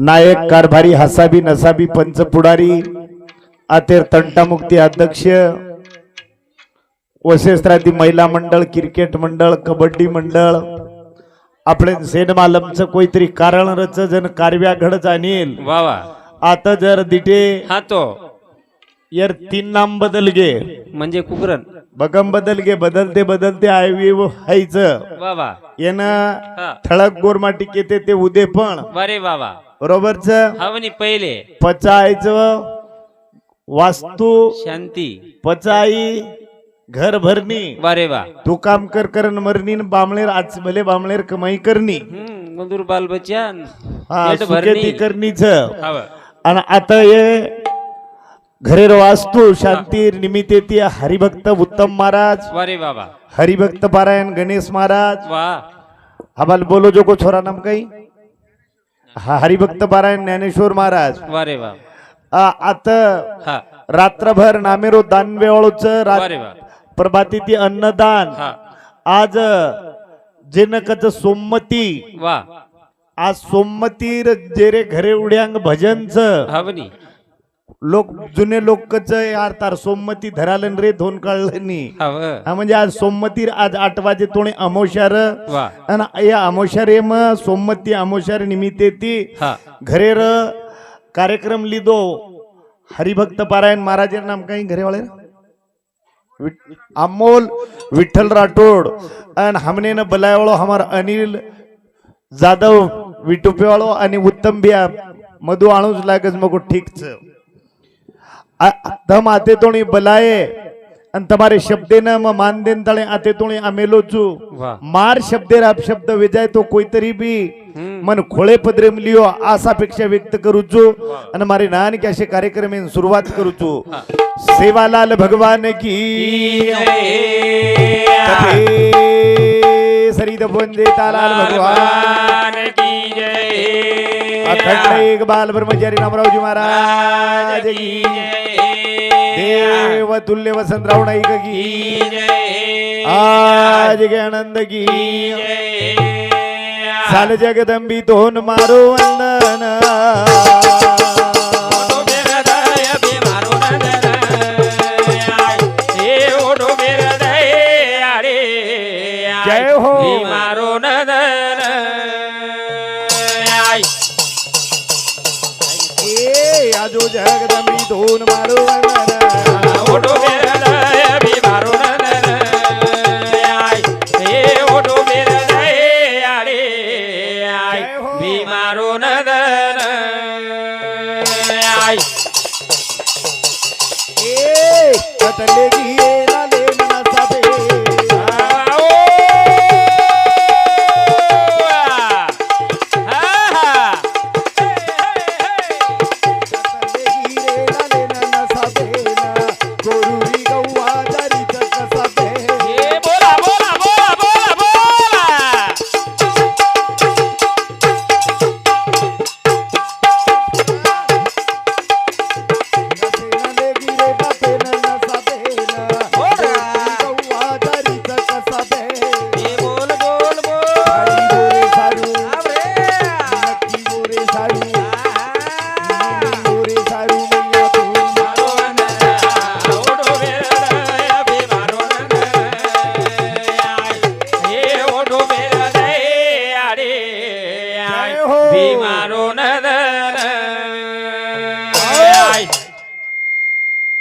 नायक कारभारी हसाबी नसाबी पंच पुढारी अतेर तंटामुक्ती अध्यक्ष वशेस्त्रादी महिला मंडळ क्रिकेट मंडळ कबड्डी मंडळ आपले सेन मालमचं कोईतरी कारण रच जन कारव्या घडच आणील वा वा आता जर दिटे हा तो यार 3 नाम बदल गे म्हणजे कुकरण बगम बदल गे बदलते बदलते आयवी व्हायचं वा वा यानं हा ठळक गोरमाटी येते ते उदे पण वारे वा वा बरोबरच हवनी पहिले पचायचं वास्तू शांती पचाई घर भरणी वारे वा तू काम कर करण मरणी न बामळेर आज भले बामळेर कमाई करणी मधुर बाल बच्चन हा पेट सुखेती भरणी. करणीच हवं. आणि आता ये घरेर वास्तू शांती निमित्त येते हरिभक्त उत्तम महाराज वारे बाबा हरिभक्त पारायण गणेश महाराज वा हमाल बोलो जो को छोरा नाम काही हा हरिभक्त पारायण ज्ञानेश्वर महाराज वारे वा आता हा रात्रभर नामेरो दानवेवाळूच वारे वा प्रभाती ती अन्नदान हा आज जेनकच सोमती वा आज सोमतीर जेरे घरे उड्यांग भजनच हवनी लोक जुने लोकच यार तार सोमती धरालन रे धोन काढलनी हवं हा म्हणजे आज सोमतीर आज 8 वाजे तोणे अमोशार वा आणि या अमोशारे म सोमती अमोशार निमित्त ती हा घरेर कार्यक्रम लिदो हरिभक्त पारायण महाराज नाम काही घरे वाले अमोल विठ्ठल राठोड आणि हमने न बलायवाळो हमार अनिल जाधव विटुपेवाळो आणि उत्तम बिया मधु आणूच लागच मग ठीक छ धम आते तोणी बलाये आणि तुम्हारे शब्दे न म मान देन तळे आते तोणी आमेलो चू वा मार शब्दे राप शब्द विजय तो कोईतरी बी मन खोळे पदरे लियो आसापेक्षा व्यक्त करू चू आणि मारे नान के असे कार्यक्रम सुरुवात करू चू सेवालाल भगवान की सरिद वंदे तालाल भगवान की जय अखंड एक बाल ब्रह्मचारी रामरावजी महाराज की देव तुल्य वसंतराव नाईक की आज के आनंद की साल जगदंबी तोन मारो वंदन जय हो मारो नदन ए आजो जगदंबी तोन मारो वंदन ओटो बेरदय भी मारो नदन ए ओटो बेरदय आरे आय भी मारो नदन आय ए कतले की लाले ना साबे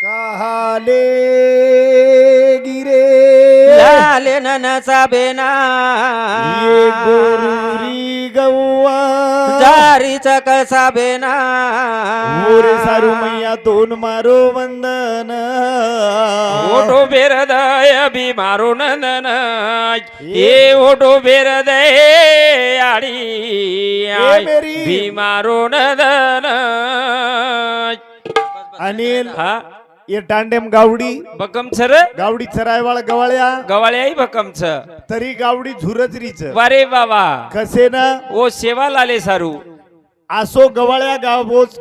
कहाले गिरे लाले ननसा बेना ये गोरुरी गौवा जारीचा कसा बेना मोरे सारू मैया दोन मारो वंदन ओटो बेरदय भी मारो नंदन ये ओटो बेरदय आडी आय मेरी. भी मारो नंदन अनिल हा ये टांडेम गावडी बकम सर गावडी चरायवाळ गवाळ्या गवाळे आई बकमच तरी गावडी झुरजरीच वारे बाबा कसे ना ओ सेवा लाले सारू आसो गवाळ्या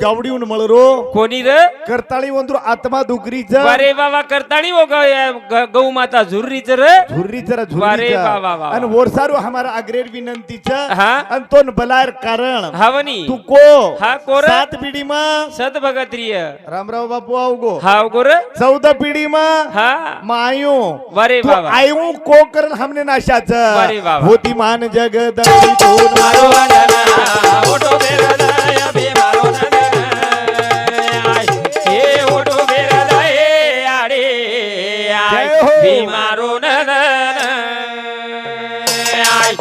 गावडीहून मळरो कोणी र करताळी वंद्रू आत्मा दुगरीच अरे बाबा करताणी हो गौ माता झुर्रीच र झुर्रीच अरे वा, वा, वा. आणि वरसारू हमारा अग्रेड विनंतीच हा आणि तो बलायर कारण हावनी तू को हा कोर सात पिढी मा सत भगत्रिय रामराव बापू आवगो हाव गोर 14 पिढी मा हा मायो अरे तू बाबा आयु को करन हमने नाशाच अरे बाबा. होती मान जगदंबी तोन मारो वंदना ओटो बेरदाय बे मारो नंदन आय हे ओटो बेरदाय आडे आय जय हो. बे मारो नंदन आय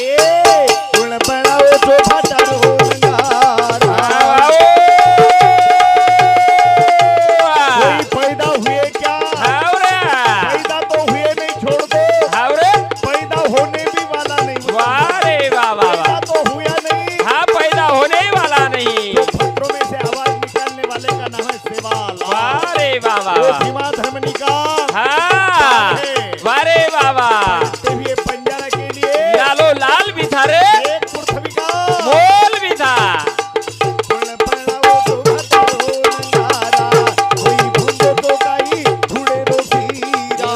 ए गुण बनाओ तो फाटार होनगारा कोई पैदा हुए क्या पैदा तो हुए नहीं छोड़ दो पैदा होने भी वाला नहीं पैदा तो हुआ नहीं पैदा होने वाला नहीं जो पत्रों में से आवाज निकालने वाले का नाम है सेवाल वारे बाबा वो भीमा धर्मनिका हाँ वारे बाबा ते हुए पंजारा के लिए लालो लाल भी था रे एक पृथ्वी का मोल भी था गुण बनाओ तो फाटार होनगारा कोई भूलो तो काई थोड़े रोसीरा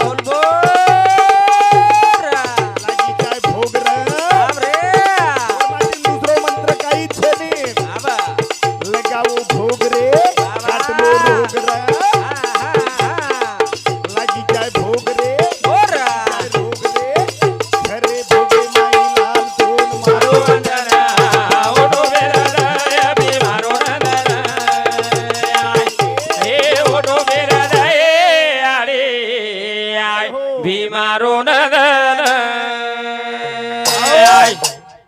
लागी काय भोग दुसरो मंत्र काही छेने लगाओ भोग रे काटलो रोग रे लागी काय भोग रे काय रोग रे घरे भोगे माई लाल तोन मारो भीमारो नदन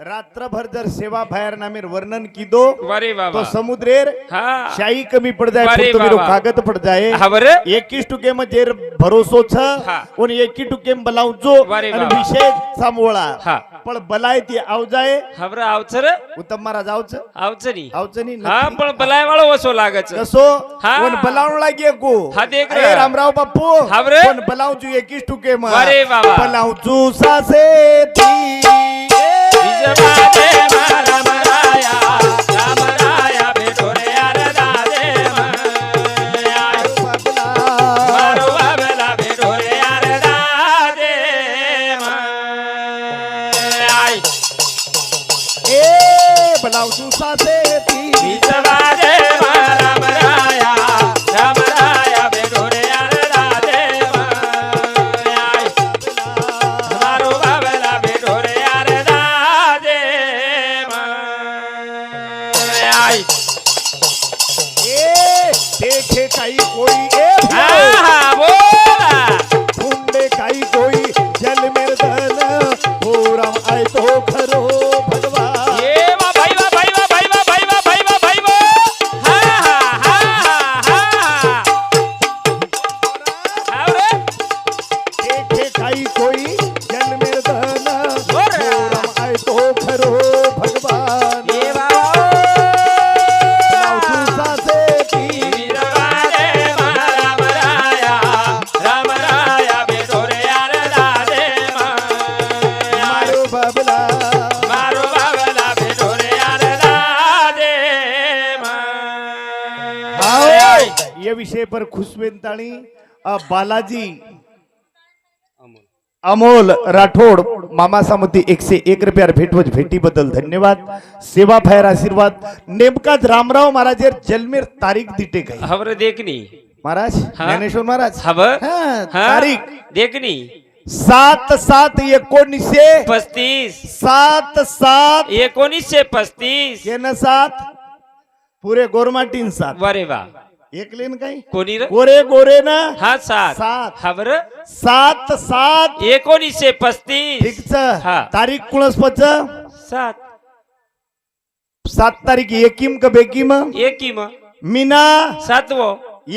रात्रभर जर सेवा बाहेर नामेर वर्णन की दो अरे तो बाबा समुद्रेर हाँ शाही कमी पड़ जाए अरे पुरतो मेरो बाबा. कागद पड़ जाए खबर 21 टुके में जेर भरोसो छ हा. उन 21 टुके में बलाऊ जो अरे आणि बाबा. विषय सांभोळा हा पण बलाय ती आव जाए खबर आवचर उत्तम महाराज आवच आवचनी आवचनी हा पण बलाय वाळो वसो लागच कसो हा. कोण बलावण लागे को हा, देख अरे रहा. रामराव बापू हा बरे. कोण बलाऊ जू 21 टुके में अरे बाबा. बलाऊ जू सासे ती विजवादे मारा मराया रामराया भेटोरे आरदा दे मारो बाबला भेटोरे आरदा दे आय ए बलाऊ जू सासे ती विजवादे मारा मराया रामराया भेटोरे आरदा दे आय मारो बाबला भेटोरे आरदा दे आय ए देखे काही कोई ए हा हा बोला ढूंढे काही कोई जल मेर धन हो राम आए तो खरो भगवान ये वा भाई वा भाई वा भाई वा भाई वा भाई वा भाई वा हा हा हा हा हा रे देखे काही कोई जल मेर धन हो बोरा. राम आए तो खरो भगवान ये बाबा लाऊ तू सासे ती वीरवादे मारा मराया राम राया बेडोरे आरदा दे मारो बाबला मारो बाबला बेडोरे आरदा दे आओ ये विषय पर खुशवेंताणी बालाजी अमोल राठोड मामा सामती 101 रुपयार भेटवत भेटीबद्दल धन्यवाद सेवा फायर आशीर्वाद नेमकाच रामराव महाराजेर जन्मेर तारीख दिटे काही खबर देखनी महाराज हा. ज्ञानेश्वर महाराज खबर हा, हा तारीख देखनी 7/7/19 35 7/7 1935 केन 7 पुरे गोरमाटीन 7 वरे वा एक लेन काही कोणी र गोरे गोरे ना हा सात 7 खबर 7/7 1935 ठीकच हा. तारीख कुणस पच 7 7 तारीख एकीम का बेकीम एकीम मीना 7वो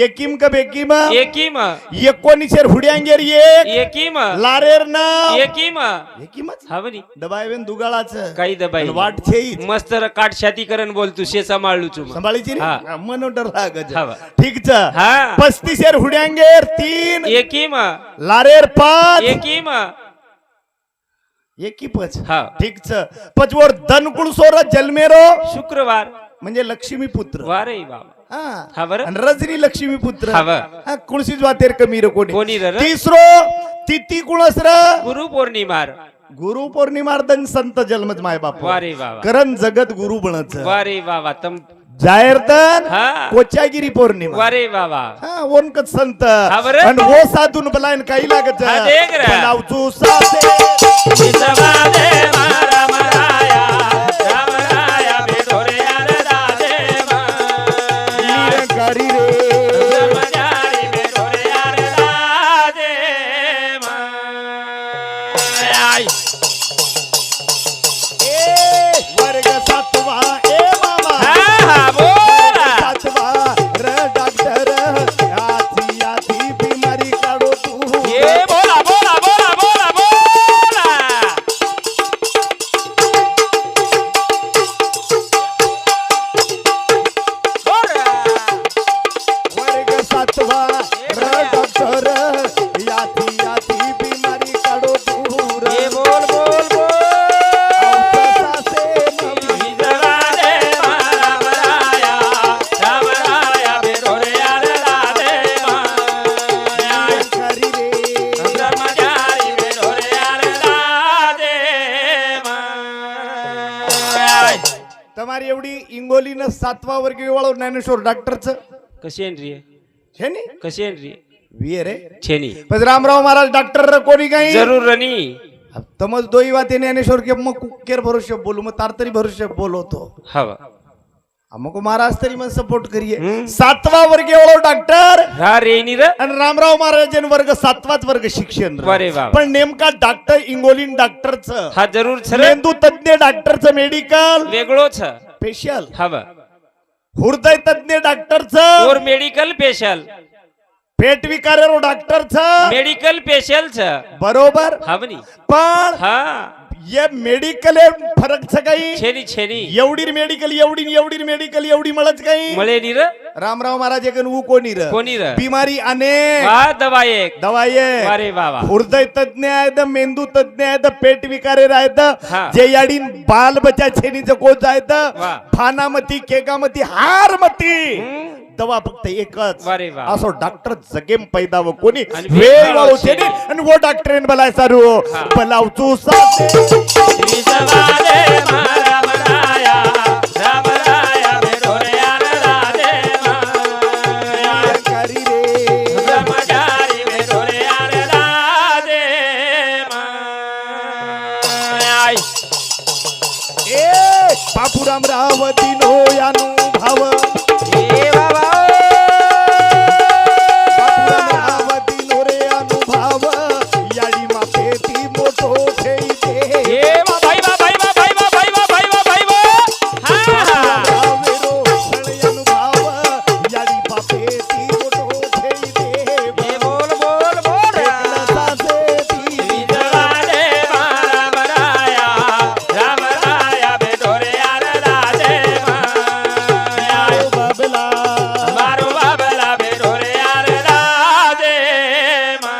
एकीम का बेकीम एकीम 19 हुड्यांगेर एक एकीम लारेर ना एकीम एकीमच हवनी दबावेन दुगाळाच काही दबाई वाट छेईच मस्त काट छाती करण बोल तू शे सांभाळू चु संभाळीची रे हा. मन डर लागज हवा. ठीकच हा 35 हुड्यांगेर 3 एकीम लारेर 5 एकीम एकी पच हा. ठीक छ पचवर धनकुळ सोर जन्मेरो शुक्रवार म्हणजे लक्ष्मी पुत्र वारे बाबा हा हा बरं आणि रजनी लक्ष्मी पुत्र हा बरं. हा कुणसीच वातेर कमी र कोणी कोणी र? तिसरो तिथी कुणस र गुरु पौर्णिमार गुरु पौर्णिमार्दन संत जन्मच माय बाप वारे बाबा करण जगत गुरु बनच वारे बाबा तम जायरतन हा. कोच्यागिरी पौर्णिमा वारे बाबा हा ओनकच संत बरं. आणि वो साधून बलायन काही लागत हा, देख रे. बनावचू सासे विसवादे मारा मराया रामराया बेदोरे आरदा देवा निरंकारी रे ब्रह्मचारी बेदोरे आरदा देवा आई ए वर्ग सातवा ए मामा हा बोला सातवा र डॉक्टर आधी आधी बिमारी काढो तू ये बोला बोला बोला बोला बोला वर्ग सातवा र डॉक्टर यादी यादी बिमारी काढो दूर ये बोल बोल बोल औषधाचे नवी विसवादे मारा मराया रामराया बेदोरे आरदा देवा निरंकारी रे ब्रह्मचारी बेदोरे आरदा देवा તમારી એવડી इंगोलीनं सातवा वर्ग वळव ज्ञानेश्वर डॉक्टरचं कशी एंट्री आहे છે ને कशी एंट्री वीर रे छेनी पण रामराव महाराज डॉक्टर कोणी काही जरूर रनी तमज दोई वाते ज्ञानेश्वर के मग केर भरोसे बोलू मग तार तरी भरोसे बोलवतो हवा हमको महाराज तरी मग सपोर्ट करिए सातवा वर्ग वळव डॉक्टर हा रेनी र आणि रामराव महाराजन वर्ग सातवाच वर्ग शिक्षण अरे वा पण नेमका डॉक्टर इंगोलीन डॉक्टरचं हा जरूर सर मेंदू तज्ञ डॉक्टरचं मेडिकल वेगळोच स्पेशल हवा हृदय तज्ञ डॉक्टरचं और मेडिकल स्पेशल पेट विकार डॉक्टरचं मेडिकल स्पेशल छ बरोबर हवनी पण हा ये मेडिकल फरक छ काही छेनी छेनी एवढी मेडिकल एवढी मेडिकल एवढी मळच काही मळे नी र रामराव महाराज एकन ऊ कोणी र कोणी र बिमारी अनेक हा दवा एक दवाई अरे बाबा हृदय तज्ञ आहेत मेंदू तज्ञ आहेत पेट विकारेर आहेत हा. जे याडी बाल बच्चा छेनीचं कोच आहेत वा. फानामती केकामती हारमती दवा फक्त एकच अरे वा. असो डॉक्टर जगेम पैदा व कोणी आणि वेळ वेळ वाळू छेनी. छेनी आणि वो डॉक्टरेन बलाय सारू हा. बलावचू साथे विसवादे मारा मराया रामराया बेदोरे आरदा देवा निरंकारी रे ब्रह्मचारी बेदोरे आरदा देवा आई ए बापूराम रावती नो अनुभव ए बाबा बापूराम रावती नो रे अनुभव याडी मापेती मोठो ठेईते ए भाई बा भाई बा भाई बा भाई बा भाई बा भाई बा हा रावेरो क्षण अनुभव याडी मापेती मोठो ठेईते ए बोल बोल बोल सासेती विसवादे मारा मराया रामराया बेदोरे आरदा देवा बाबला मारो बाबला बेदोरे आरदा देवा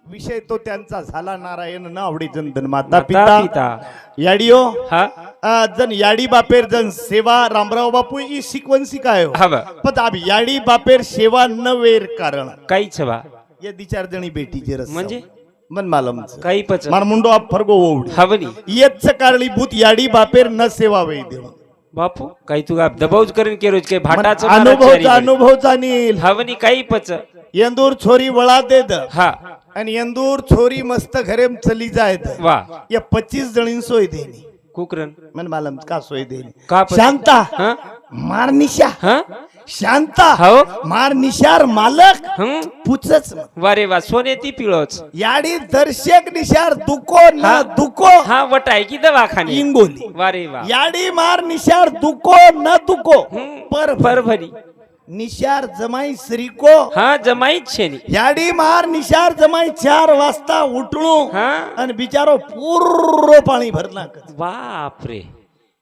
विषय तो त्यांचा झाला नारायण न आवडी जन माता पिता याडियो हा जन याडी बापेर जन सेवा रामराव बापू ही सिक्वन्सी काय हो हवा पण अब याडी बापेर सेवा न वेर कारण काहीच बा ये दिचार जणी बेटीचे रस म्हणजे मन मालम काही पच मार मुंडो आप फरगो ओवडी हवनी येच कारणीभूत याडी बापेर न सेवा वेळ देणं बापू काही तू दबावच करून केरोज काही भाटाचं अनुभवचा अनुभव जाणील हवनी काही पच यंदूर छोरी वळा देत हा आणि यंदूर छोरी मस्त घरे चली जायत वा या 25 जणीं सोय देणी कुकरन मन मालम का सोय देणी का पण? शांता हा मार निशा हा शांता हो मार निशार मालक हं पुचच वारे वा सोने ती पिळोच याडी दर्शक निशार दुको न हा. दुको हा वटाय की दवाखाने इंगोली वारे वा याडी मार निशार दुको न दुको पर परभणी निशार जमाई श्रीको हा जमाईच छेनी याडी मार निशार जमाई 4 वाजता उठणू हा आणि बिचारो पूर्ण पाणी भरला बापरे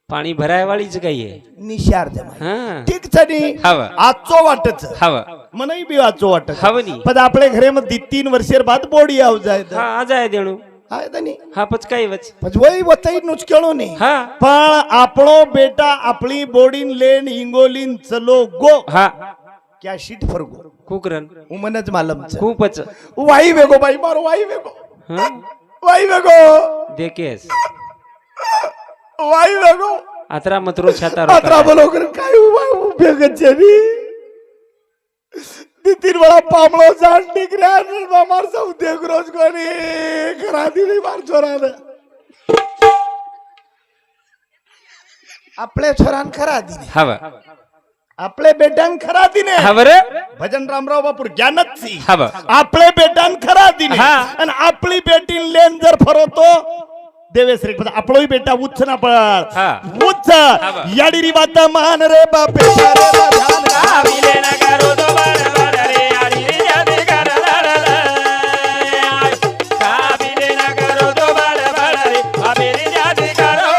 पाणी भराय वाळीच काही आहे निशार जमाय हा ठीक छनी हवं. आजचो वाटच हवं मनई बी आजचो वाटच हवं नी पण आपले घरे मध्ये 3 वर्षेर बाद बोडी आव जाय हा आज आहे देणू हाय तनी हा पच काही वच वही वतई नुच केळो नाही हा पण आपणो बेटा आपली बोडीन लेन हिंगोलीन चलो गो हा क्या शीट फरगो कुकरन उमनच मालमच खूपच वाई वेगो बाई मारो वाई वेगो हा वाई वेगो देखेस वाई वेगो अतरा मतरो छाता अतरा बोलो कर काय उभे गच्चेनी तीन बड़ा पामलो जान निकरा मार सब देख रोज कोनी करा दिली मार छोराने आपले छोरान खरा दिने हवं आपले बेटान खरा दिने हवं रे भजन रामराव बापूर ज्ञानच सी हवं आपले बेटान खरा दिने हा. आणि आपली बेटीन लेन जर फरवतो देवेश्री आपलोही बेटा उच्च ना पळ हा. उच्च हवं. याडी री बात मान रे बापे रे ध्यान काबिले न करो तो बड़ बड़ रे आड़ी रे जादे कर काबिले न करो तो बड़ बड़ रे अबे रे जादे करो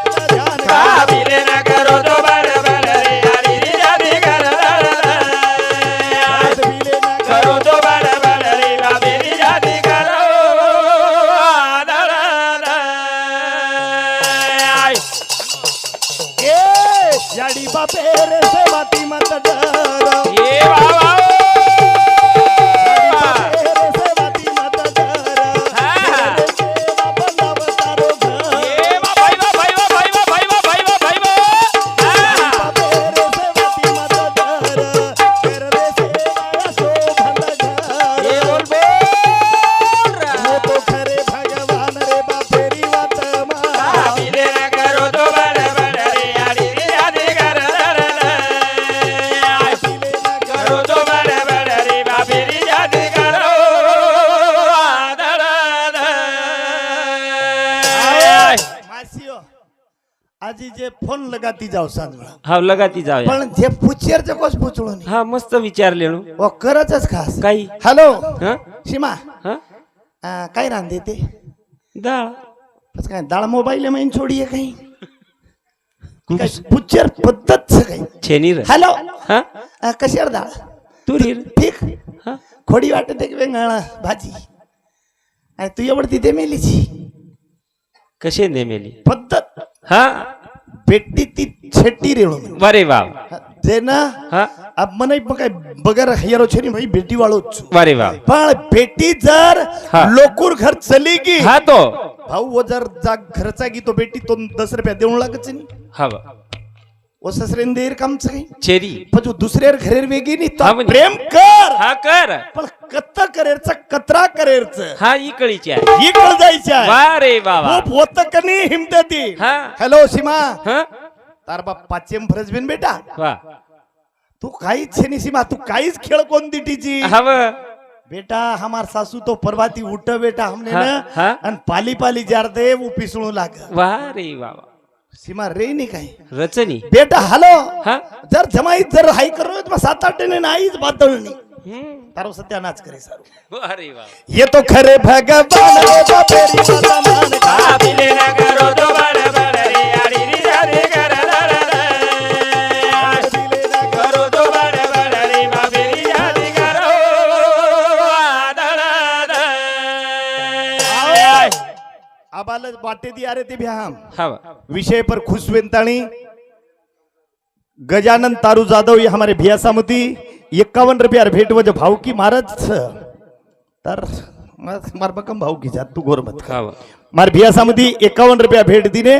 काबिले न करो तो बड़ बड़ रे आड़ी रे जादे कर करो तो बड़ बड़ रे अबे रे जादे करो याडी बापे रे सेवाती मत डर ये बाबा रे सेवाती मत डर सेवा बंदाव तारो घर ये भाई भाई भाई भाई भाई भाई भाई बापे रे सेवाती मत डर कर रे सेवा सो भंड घर ये बोल वो तो खरे भगवान रे बापेरी वात मा काबिले न करो तो बड़ बड़ रे आड़ी रे जादे कर करो तो बड़ बड़ रे बाबे रे जादे करो मासियो आजी जे फोन लगाती जाओ सांजळा हा लगाती जाऊया पण जे पुचेर जे कोस पुचळो नाही हा मस्त विचारलेलो ओ करचच खास काही हॅलो हा सीमा हा काय रांधे ते डाळ बस काय डाळ मोबाईल में छोडी आहे काही काय पुचेर पद्धत काही छेनी रे हॅलो हा कशार डाळ तुरी ठीक हा खोडी वाटत एक वेंगळा भाजी आणि तू एवढ तिथे मेलीची कसे नेमेली पद्धत हा बेटी ती छेटी रेणू वारे वाव जे ना हा अब मनाई काय बगर हयरो छेनी भाई बेटी वाळो वारे वाव पण बेटी जर हा. लोकूर घर चली गी हा तो भाऊ वो जर जाग घरचा गी तो बेटी तो 10 रुपया देऊन लागत नाही हवा वो ससरेन देर काम काही चेरी पण जो दुसऱ्यार घरेर वेगी नाही हा तो म्हणे. प्रेम कर हा कर पण कत्ता करेरचा कतरा करेरच हा इकळीची आहे ही कळ जायच्या वारे बाबा होत कनी हिमते हा हॅलो सीमा हा तार बाप पाचेम फरज बिन बेटा वा तू काहीच छे नहीं सीमा तू काहीच खेळ कोणती टीची हव बेटा हमार सासू तो परवाती उठ बेटा हमने हा, ना हा. अन पाली पाली जार दे वो पिसळू लाग वारे बाबा सीमा रे नहीं काही रचनी बेटा हॅलो हा जर जमाई जर हाई करो तो 7-8 ने नाहीच बादळणी तारो सत्यानाच करे सारू वारे बाबा ये तो खरे भगवान रे बापेरी माता मान काबिले न करो तो बड़ बड़ रे आड़ी रे जादे कर करो तो बड़ बड़ रे बाबे रे जादे करो आबाल बाटे दी अरे ते भ्याम हवा विषय पर खुश वेंताणी गजानन तारू जाधव ये हमारे भिया सामती 51 रुपया भेट वजह भाव की महाराज तर मार बकम भाव की जात तू गोर मत हवा मार भिया सामती 51 रुपया भेट दिने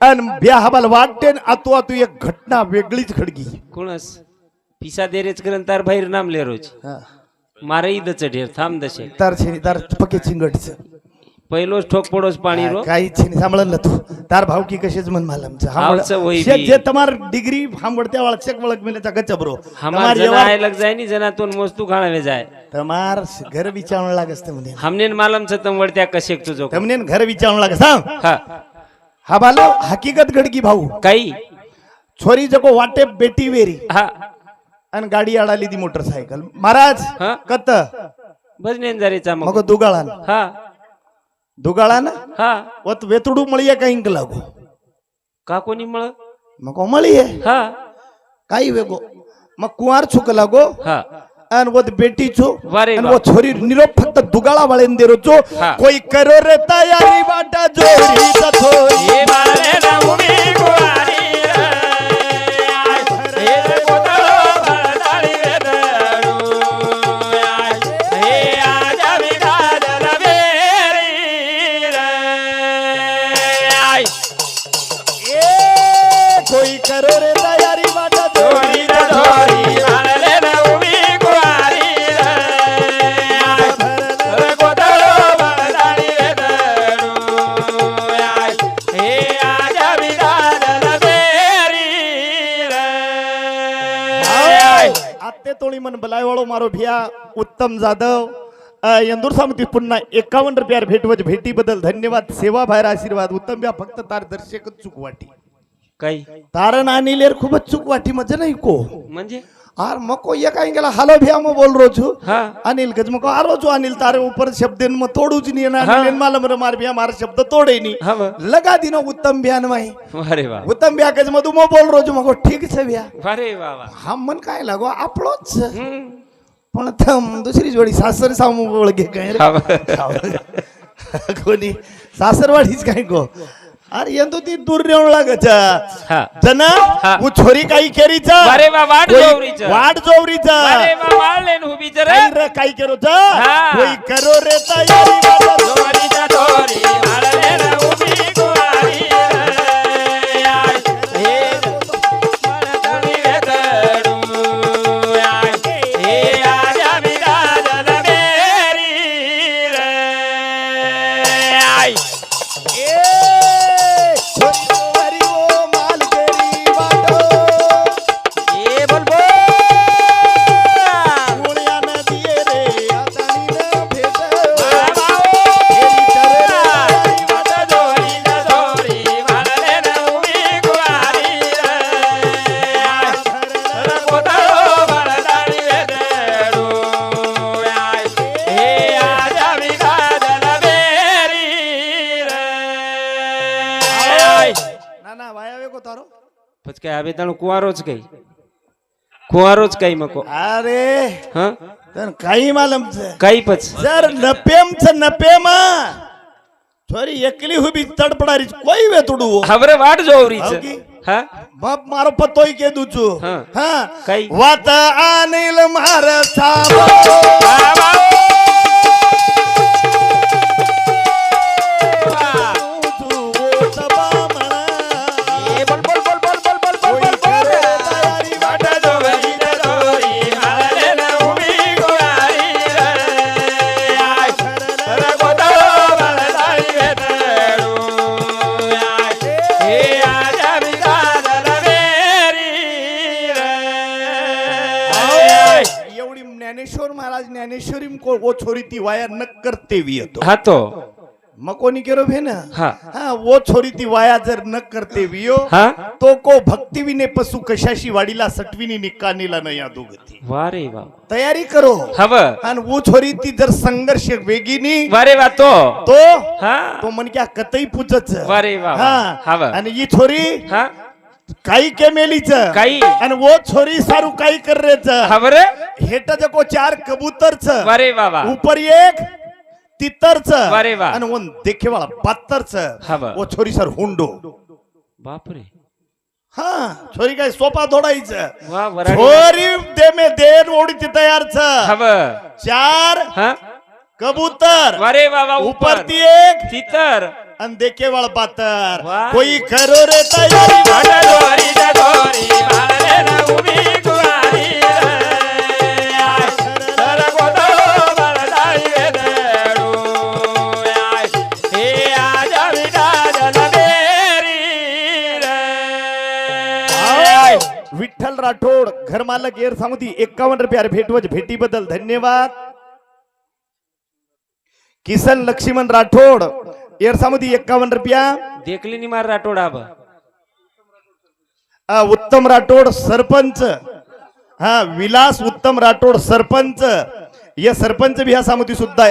अन भ्या हबाल वाटते आतू आतू एक घटना वेगळीच घडगी कोणस पिसा देरेच करन तार बाहेर नाम ले रोज मारे इदच ढेर थांब दशे तर छेनी तर पके चिंगटच पहिलोच ठोक पडोस पाणी रो काही छेनी सांभाळन ना तू तार भाव की कशेच मन मालमच आवचं होई बी. जे तमार डिग्री हांबडत्या वाळ चेक वळक मिलेचा गच्चा ब्रो हमार जना आय लग जाय नी जनातून मस्तू खाणावे जाय तमार घर विचारण लागस म्हणे हमने मालम सतम वडत्या कशेक तुझो तमने घर विचारण लागस हा हा हा बालो हकीकत घडगी भाऊ काही छोरी जको वाटे बेटी वेरी हा आणि गाडी अडाली ती मोटरसायकल महाराज हा? कत भजनेंजारीचा मग दुगाळान हा दुगाळान हा वत वेतडू मळीये का इंक लागो का कोणी मळ मग मळीये हा काही वेगो मग कुंवार छुक लागो हा आणि वो बेटी छो वारे आणि वा. वो छोरी निरोप फक्त दुगाळा वाळेन देरो छो हा. कोई करो रे तयारी वाटा जोरी तथोरी हे बाळे ना उभी कुवारी रे. हे रे कोतळो बाळाळी वेदळू. हे आजा विगाजल बेरी रे. ए कोई करो रे तयारी वाटा जोरी जोडी रे जोडी बाळे ना उभी कुवारी रे. रे कोतळो बाळाळी वेदळू. हे आजा विगाजल बेरी रे. आत्ते तोळी मन बलायवाळो मारो भिया उत्तम जाधव यंदूर सामती पुन्हा 51 रुपयार भेटवच भेटी बदल धन्यवाद सेवा बाहेर आशीर्वाद उत्तम ब्या फक्त तार दर्शक चूक वाटी काही तारण अनिलेर खूपच चूक वाटी मजा नाही को म्हणजे आर मको ये काय गेला हलो भ्या मग बोल रो छु हा अनिल गज मको आरो छु अनिल तारे ऊपर शब्देन म तोडूच नहीं ना हाँ। अनिल मालम रे मार भ्या मार शब्द तोडे नहीं हा व. लगा दिनो उत्तम भ्यान माही अरे वा उत्तम भ्या गज मधु मो बोल रो छु मको ठीक छे भ्या अरे वा वा हम मन काय लागो आपलोच हम्म. पण थम दुसरी जोडी सासर सामू ओळखे काय रे हा व. कोणी सासरवाडीच काय गो अरे यंतो ती दूर नेऊन लागत हा जना हा. वो छोरी काही केरीच अरे वा वाट जोवरीचं. वाट जोवरीच अरे वा वाळलेन उभीच रे काही करो हा. कोई करो रे तयारी वाटा जोडीच्या दोरी वाळलेन उभी कुवारी रे. हे मळतळी वेदळू. हे आजा विगाजल बेरी रे. हरी ओ माल केरी वाटो हे बोल बोल. गोळ्या नदिये रे आतानी न भेट वा वा केरी चरण वाटा जोडीच्या दोरी वाळलेन उभी कुवारी रे. कोतळो बाळाळी वेदळू. हे आजा विगाजल बेरी रे. ના વાયા વેકો તારો પછી કઈ આવે તાણું કુંવારો જ કઈ કુંવારો જ કઈ મકો અરે હા તને કઈ માલમ છે કઈ પછી સર નપેમ છે નપેમ છોરી એકલી હુબી તડપડારી છે, કોઈ વેતુડું હવે વાટ જોવરી છે આવકી? હા બાપ મારો પતોય કે દઉં છું હા. હા કઈ? વાત આનિલ માર સાબો વાહ, વાહ. એ બોલ બોલ બોલ બોલ બોલ બોલ બોલ બોલ બોલ. વાટ જોવરી દોરી માળેન ઊભી કુંવારી રે. કોતળો બાળાળી વેદળુ. હે આજા વિગાજલ બેરી રે. एवढी ज्ञानेश्वर महाराज ज्ञानेश्वरी ओ छोरी ती वाया न करते वी येतो હા તો मग कोणी केरो भे ना હા हा वो छोरी ती वाया जर न करते वियो હા तो को भक्ती विने पशु कशाशी वाडीला सटविनी निकानीला न या दोगती વારે વાહ तयारी करो હવે आणि वो छोरी ती जर संघर्ष वेगीनी વારે વાહ તો तो હા तो मन क्या कतई पूजच वारे वा हा हा वा. आणि ही छोरी हा काही केमेलीच काही आणि वो छोरी सारू काही कर रेच खबर हेट जको 4 कबूतरच वारे वा वा ऊपर एक तितरच वारे वा. आणि वन देखे वाला 72च हा वा. वो छोरी सर हुंडो बापरे हा छोरी काय सोपा थोडायचं वा वराडी छोरी दे में देर ओढी ती तयारच खबर 4 हा कबूतर वारे वा वा ऊपर ऊपर ती एक तितर आणि देखे वाला पातर वाह. कोई करो रे तयारी वाटा दोरी दा दोरी मारे ना उभी कुवारी रे. सर कोतळो बाळाळी वेदळू. हे आजा विगाजल बेरी रे. विठ्ठल राठोड घर मालक येर सामुदी 51 रुपयार भेटवच भेटी बदल धन्यवाद किसन लक्ष्मण राठोड येर सामुदी 51 रुपया देखली नि मार राठोडा बा उत्तम राठोड सरपंच हा विलास उत्तम राठोड सरपंच ये सरपंच भी सामती सुद्धा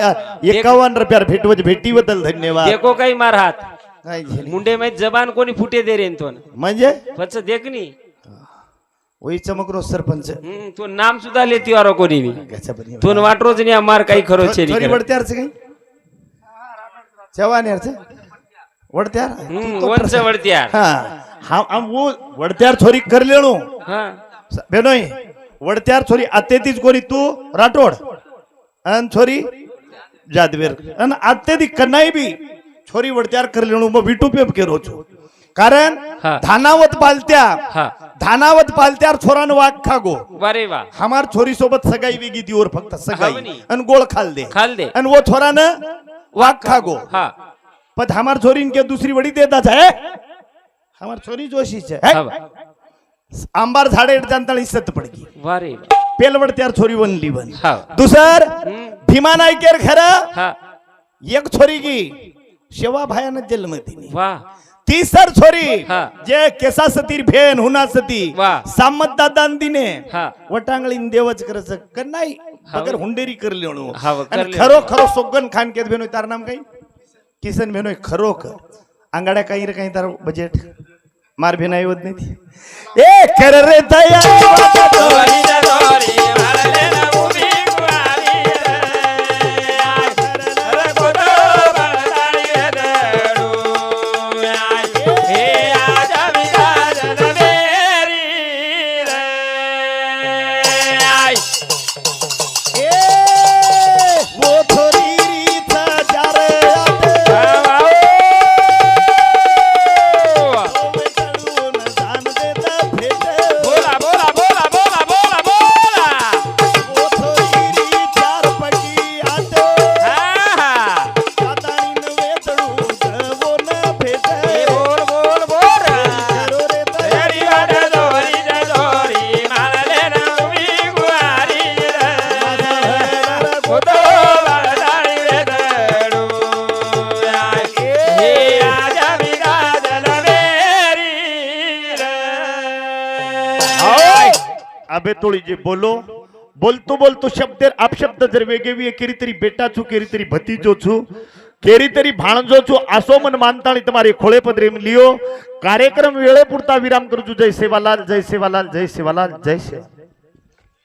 51 रुपयार भेटी बद्दल धन्यवाद. देखो काही मार हात काय झाली? मुंडे में जबान कोणी फुटे दे रे तो म्हणजे पच देखनी वही चमकरो सरपंच तो नाम सुद्धा लेती वारो कोणी बी घ्यायचा बरी. तो वाटरोज नाही मार काही खरो छे थोडी वडत्यारच काही चव्हाणेरच वडत्यार वंच वळती यार हा हम वो वडत्यार छोरी कर लेणो हा बेनोय वडत्यार छोरी अत्यतीच गोरी तू राठोड अन छोरी जादवेर अन अत्यधिक कन्नाई बी छोरी वडत्यार कर लेणो मग विटू पे केरो छो कारण हा. धानावत पालत्या हा धानावत पालत्यार छोरान वाघ खागो वारे वा हमार छोरी सोबत सगाई वेगी दिवर फक्त सगाई हावनी. अन गोळ खाल दे खाल दे अन वो छोरान वाघ खागो हा पण हमार छोरी के दूसरी वडी देता है हमार छोरी जोशी है हा आंबार झाडे जानता इज्जत पडगी वारे वा पेलवड त्यार छोरी बनली बन हा दुसर भीमा नायकेर खरं हा एक छोरी की शेवा भायानं जन्म दिली वा तीसर छोरी हा. जे केसा सतीर भेन हुना सती वा. सामत दादान दिने हा वटांगळीन देवच करच कन्नाई अगर हुंडेरी कर लेणो हा, व कर आणि लेणो. खरो खरो सोगन खान केत भेनोय तार नाम काही किसन भेनोय खरो क अंगाड्या काही रे काही तार बजेट मार भेनाई वद नाही ती. ए कर रे दया दोरी दा दोरी मारले ना उभी कुवारी रे आय रे गोदो बळताळी दडू आय हे आजा विराज मेरी रे आय ए वो थोरी रीत जार आते तळून जाण देता भेट बोला बोला बोला बोला बोला बोला वो थोरी रीत चार पगी आते हा काताळीन वेतळून जवोन भेट हे बोल बोल बोल करो रे दया तेरी वाट दोरी दा दोरी मारले ना उभी कुवारी रे गोदो बळताळी दडू आय हे आजा विराज मेरी रे अबे तोळी जे बोलतो बोलतो शब्द अपशब्द जर वेगेवी केरी तरी बेटा छू केरी तरी भतीजो छू केरी तरी भाणजो छू आसो मन मानताणी तुम्हारे खोळे पदरे लियो कार्यक्रम वेळे पुरता विराम करू जय सेवालाल जय सेवालाल जय सेवालाल जय सेवा.